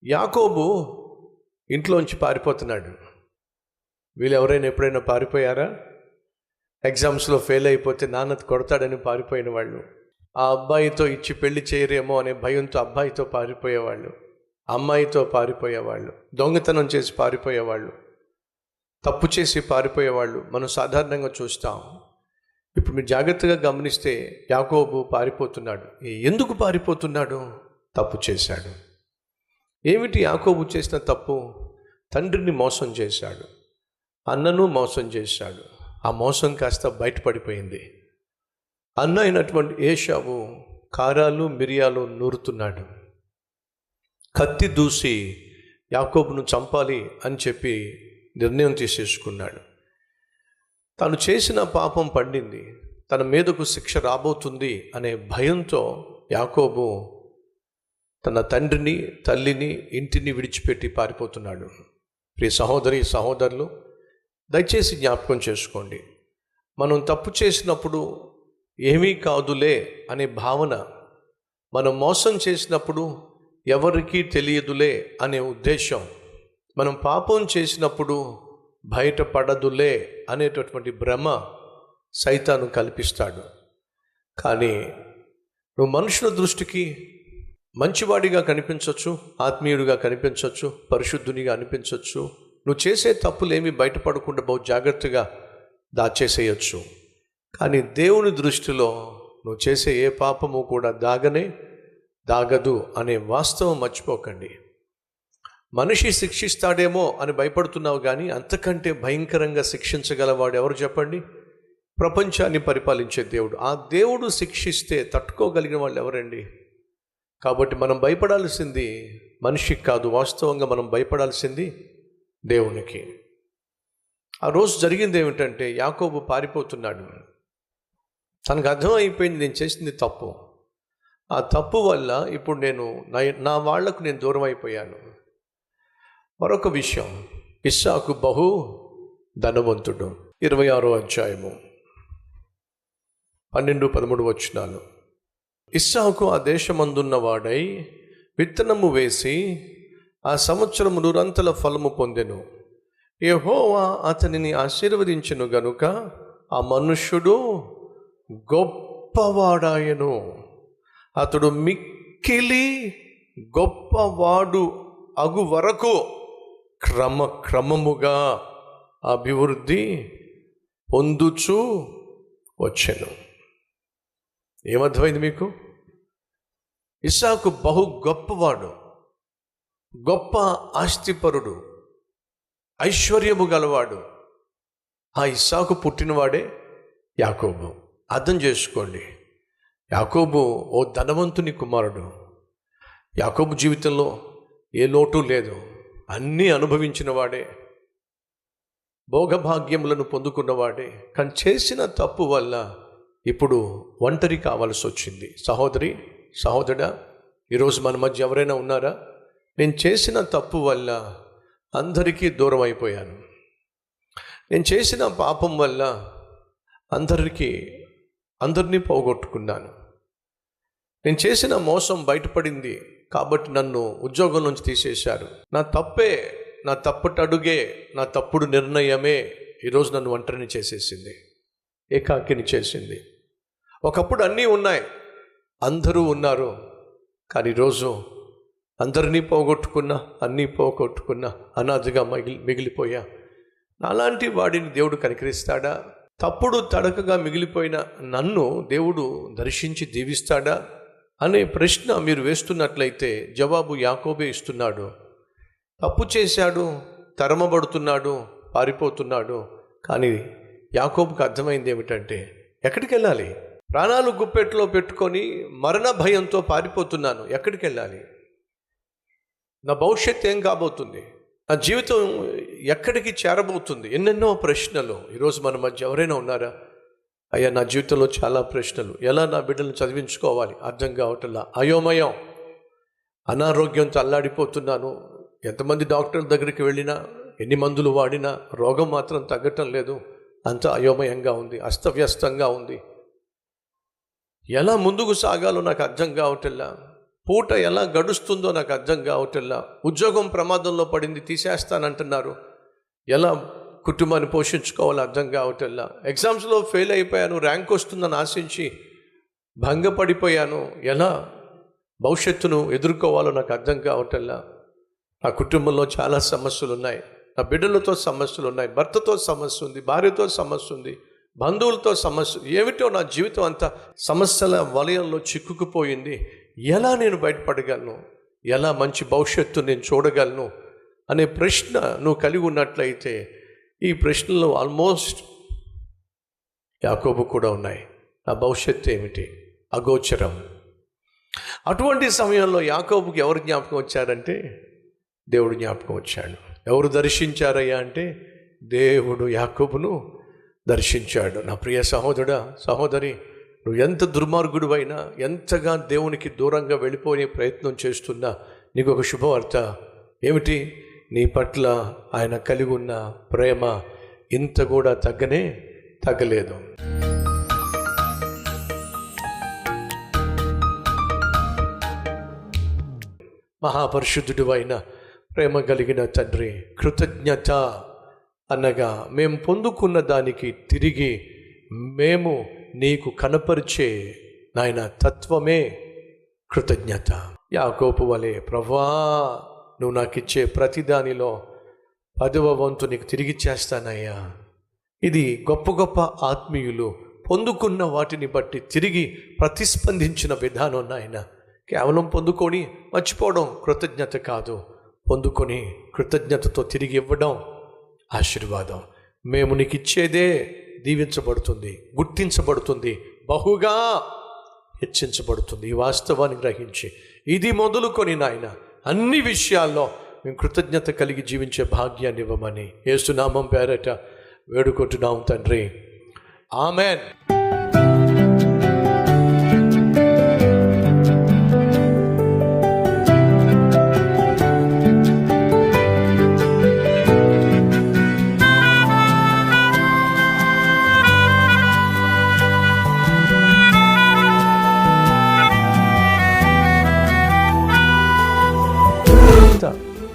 యాకోబు ఇంట్లోంచి పారిపోతున్నాడు. వీళ్ళు ఎవరైనా ఎప్పుడైనా పారిపోయారా? ఎగ్జామ్స్లో ఫెయిల్ అయిపోతే నాన్న కొడతాడని పారిపోయిన వాళ్ళు, ఆ అబ్బాయితో ఇచ్చి పెళ్లి చేయరేమో అనే భయంతో అబ్బాయితో పారిపోయేవాళ్ళు, అమ్మాయితో పారిపోయేవాళ్ళు, దొంగతనం చేసి పారిపోయేవాళ్ళు, తప్పు చేసి పారిపోయేవాళ్ళు మనం సాధారణంగా చూస్తాం. ఇప్పుడు మీరు జాగ్రత్తగా గమనిస్తే యాకోబు పారిపోతున్నాడు. ఎందుకు పారిపోతున్నాడు? తప్పు చేశాడు. ఏమిటి యాకోబు చేసిన తప్పు? తండ్రిని మోసం చేశాడు, అన్నను మోసం చేశాడు. ఆ మోసం కాస్త బయటపడిపోయింది. అన్న అయినటువంటి ఏశావు కారాలు మిరియాలు నూరుతున్నాడు. కత్తి దూసి యాకోబును చంపాలి అని చెప్పి నిర్ణయం తీసేసుకున్నాడు. తను చేసిన పాపం పండింది, తన మీదకు శిక్ష రాబోతుంది అనే భయంతో యాకోబు తన తండ్రిని, తల్లిని, ఇంటిని విడిచిపెట్టి పారిపోతున్నాడు. ప్రియ సహోదరి సహోదరులు, దయచేసి జ్ఞాపకం చేసుకోండి. మనం తప్పు చేసినప్పుడు ఏమీ కాదులే అనే భావన, మనం మోసం చేసినప్పుడు ఎవరికీ తెలియదులే అనే ఉద్దేశం, మనం పాపం చేసినప్పుడు బయటపడదులే అనేటటువంటి భ్రమ సైతాను కల్పిస్తాడు. కానీ నువ్వు మనుషుల దృష్టికి మంచివాడిగా కనిపించవచ్చు, ఆత్మీయుడిగా కనిపించవచ్చు, పరిశుద్ధునిగా అనిపించవచ్చు. నువ్వు చేసే తప్పులేమీ బయటపడకుండా బహు జాగ్రత్తగా దాచేసేయచ్చు. కానీ దేవుని దృష్టిలో నువ్వు చేసే ఏ పాపము కూడా దాగదు అనే వాస్తవం మర్చిపోకండి. మనిషి శిక్షిస్తాడేమో అని భయపడుతున్నావు, కానీ అంతకంటే భయంకరంగా శిక్షించగలవాడు ఎవరు చెప్పండి? ప్రపంచాన్ని పరిపాలించే దేవుడు. ఆ దేవుడు శిక్షిస్తే తట్టుకోగలిగిన వాళ్ళు ఎవరండి? కాబట్టి మనం భయపడాల్సింది మనిషికి కాదు, వాస్తవంగా మనం భయపడాల్సింది దేవునికి. ఆ రోజు జరిగింది ఏమిటంటే, యాకోబు పారిపోతున్నాడు. తనకు అర్థమైపోయింది నేను చేసింది తప్పు. ఆ తప్పు వల్ల ఇప్పుడు నా వాళ్లకు నేను దూరం అయిపోయాను. మరొక విషయం, ఇస్సాకు బహు ధనవంతుడు. 26వ అధ్యాయము 12-13 వచనాలు. ఇస్సాకు ఆ దేశమందున్న వాడై విత్తనము వేసి ఆ సంవత్సరము 100 ఫలము పొందెను. యెహోవా అతనిని ఆశీర్వదించెను గనుక ఆ మనుష్యుడు గొప్పవాడాయను. అతడు మిక్కిలి గొప్పవాడు అగు వరకు క్రమముగా అభివృద్ధి పొందుచూ వచ్చెను. ఏమర్థమైంది మీకు? ఇస్సాకు బహు గొప్పవాడు, గొప్ప ఆస్తిపరుడు, ఐశ్వర్యము గలవాడు. ఆ ఇస్సాకు పుట్టినవాడే యాకోబు. అర్థం చేసుకోండి, యాకోబు ఓ ధనవంతుని కుమారుడు. యాకోబు జీవితంలో ఏ లోటు లేదు, అన్నీ అనుభవించిన వాడే, భోగభాగ్యములను పొందుకున్నవాడే. కానీ చేసిన తప్పు వల్ల ఇప్పుడు ఒంటరి కావాల్సి వచ్చింది. సహోదరి సహోదరుడా, ఈరోజు మన మధ్య ఎవరైనా ఉన్నారా? నేను చేసిన తప్పు వల్ల అందరికీ దూరం అయిపోయాను, నేను చేసిన పాపం వల్ల అందరినీ పోగొట్టుకున్నాను, నేను చేసిన మోసం బయటపడింది కాబట్టి నన్ను ఉద్యోగం నుంచి తీసేశారు. నా తప్పటడుగే, నా తప్పుడు నిర్ణయమే ఈరోజు నన్ను ఒంటరిని చేసేసింది, ఏకాకిని చేసింది. ఒకప్పుడు అన్నీ ఉన్నాయి, అందరూ ఉన్నారు, కానీ ఈరోజు అందరినీ పోగొట్టుకున్నా, అన్నీ పోగొట్టుకున్నా, అనాథగా మిగిలిపోయా. నాలాంటి వాడిని దేవుడు కనికరిస్తాడా? తప్పుడు తడకగా మిగిలిపోయిన నన్ను దేవుడు దర్శించి దీవిస్తాడా అనే ప్రశ్న మీరు వేస్తున్నట్లయితే జవాబు యాకోబే ఇస్తున్నాడు. తప్పు చేశాడు, తరమబడుతున్నాడు, పారిపోతున్నాడు. కానీ యాకోబుకు అర్థమైంది ఏమిటంటే, ఎక్కడికి వెళ్ళాలి? ప్రాణాలు గుప్పెట్లో పెట్టుకొని మరణ భయంతో పారిపోతున్నాను, ఎక్కడికి వెళ్ళాలి? నా భవిష్యత్తు ఏం కాబోతుంది? నా జీవితం ఎక్కడికి చేరబోతుంది? ఎన్నెన్నో ప్రశ్నలు. ఈరోజు మన మధ్య ఎవరైనా ఉన్నారా? అయ్యా, నా జీవితంలో చాలా ప్రశ్నలు, ఎలా నా బిడ్డలను చదివించుకోవాలి అర్థం కావట్లా, అయోమయం, అనారోగ్యంతో అల్లాడిపోతున్నాను, ఎంతమంది డాక్టర్ల దగ్గరికి వెళ్ళినా, ఎన్ని మందులు వాడినా రోగం మాత్రం తగ్గటం లేదు, అంతా అయోమయంగా ఉంది, అస్తవ్యస్తంగా ఉంది, ఎలా ముందుకు సాగాలో నాకు అర్థం కావట్లా. పూట ఎలా గడుస్తుందో నాకు అర్థం కావట్లా. ఉద్యోగం ప్రమాదంలో పడింది, తీసేస్తానంటున్నారు. ఎలా కుటుంబాన్ని పోషించుకోవాలో అర్థం కావట్లా. ఎగ్జామ్స్లో ఫెయిల్ అయిపోయాను, ర్యాంక్ వస్తుందని ఆశించి భంగపడిపోయాను. ఎలా భవిష్యత్తును ఎదుర్కోవాలో నాకు అర్థం కావట్లా. నా కుటుంబంలో చాలా సమస్యలు ఉన్నాయి, నా బిడ్డలతో సమస్యలు ఉన్నాయి, భర్తతో సమస్య ఉంది, భార్యతో సమస్య ఉంది, బంధువులతో సమస్య. ఏమిటో నా జీవితం అంతా సమస్యల వలయంలో చిక్కుకుపోయింది. ఎలా నేను బయటపడగలను, ఎలా మంచి భవిష్యత్తు నేను చూడగలను అనే ప్రశ్న నువ్వు కలిగి ఉన్నట్లయితే ఈ ప్రశ్నలో ఆల్మోస్ట్ యాకోబు కూడా ఉన్నాయి. నా భవిష్యత్తు ఏమిటి? అగోచరం. అటువంటి సమయంలో యాకోబుకి ఎవరు జ్ఞాపకం వచ్చారంటే దేవుడు జ్ఞాపకం వచ్చాడు. ఎవరు దర్శించారయ్యా అంటే దేవుడు యాకోబును దర్శించాడు. నా ప్రియ సహోదరుడా, సహోదరి, నువ్వు ఎంత దుర్మార్గుడివైనా, ఎంతగా దేవునికి దూరంగా వెళ్ళిపోయే ప్రయత్నం చేస్తున్నా నీకు ఒక శుభవార్త. ఏమిటి? నీ పట్ల ఆయన కలిగి ఉన్న ప్రేమ ఇంత కూడా తగ్గలేదు. మహాపరిశుద్ధుడు అయిన ప్రేమ కలిగిన తండ్రి, కృతజ్ఞత అనగా మేము పొందుకున్న దానికి తిరిగి మేము నీకు కనపరిచే నాయన తత్వమే కృతజ్ఞత. యాకోబు వలె ప్రభువా, నువ్వు నాకు ఇచ్చే ప్రతి దానిలో 10వ వంతు నీకు తిరిగి చేస్తానయ్యా. ఇది గొప్ప గొప్ప ఆత్మీయులు పొందుకున్న వాటిని బట్టి తిరిగి ప్రతిస్పందించిన విధానం నాయన. కేవలం పొందుకొని మర్చిపోవడం కృతజ్ఞత కాదు, పొందుకొని కృతజ్ఞతతో తిరిగి ఇవ్వడం ఆశీర్వాదం. మేము నీకు ఇచ్చేదే దీవించబడుతుంది, గుర్తించబడుతుంది, బహుగా హెచ్చించబడుతుంది. ఈ వాస్తవాన్ని గ్రహించి ఇది మొదలుకొని నాయన అన్ని విషయాల్లో మేము కృతజ్ఞత కలిగి జీవించే భాగ్యాన్ని ఇవ్వమని యేసు నామం పేరట వేడుకుంటున్నాం తండ్రి. ఆమెన్.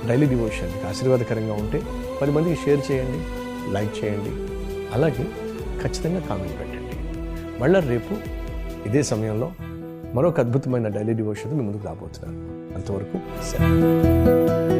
డైలీ డివోషన్ ఆశీర్వాదకరంగా ఉంటే 10 మందికి షేర్ చేయండి, లైక్ చేయండి, అలాగే ఖచ్చితంగా కామెంట్ పెట్టండి. మళ్ళీ రేపు ఇదే సమయంలో మరొక అద్భుతమైన డైలీ డివోషన్ మీ ముందుకు రాబోతున్నాను. అంతవరకు సెలవు.